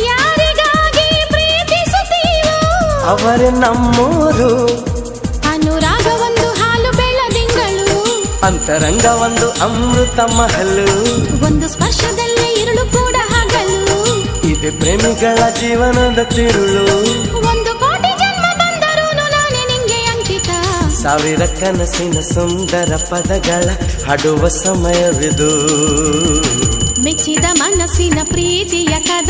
ಯಾರಿಗಾಗಿ ಪ್ರೀತಿಸುತ್ತೀವೋ ಅವರೇ ನಮ್ಮೂರು. ಅನುರಾಗ ಒಂದು ಹಾಲು ಬೆಳದಿಂಗಳು, ಅಂತರಂಗ ಒಂದು ಅಮೃತ ಮಹಲು. ಒಂದು ಸ್ಪರ್ಶದಲ್ಲೇ ഇരുಳು ಕೂಡ ಹಗಲು. ಇದು ಪ್ರೇಮಿಗಳ ಜೀವನದ ತಿರುಳು. ಒಂದು ಕೋಟಿ ಜನ್ಮ ಬಂದರೂ ನಾನೇ ನಿಂಗೆ ಅಂಕಿತ. ಸಾವಿರ ಕನಸಿನ ಸುಂದರ ಪದಗಳ ಹಾಡುವ ಸಮಯವಿದು. ಮೆಚ್ಚಿದ ಮನಸ್ಸಿನ ಪ್ರೀತಿಯ ಕದ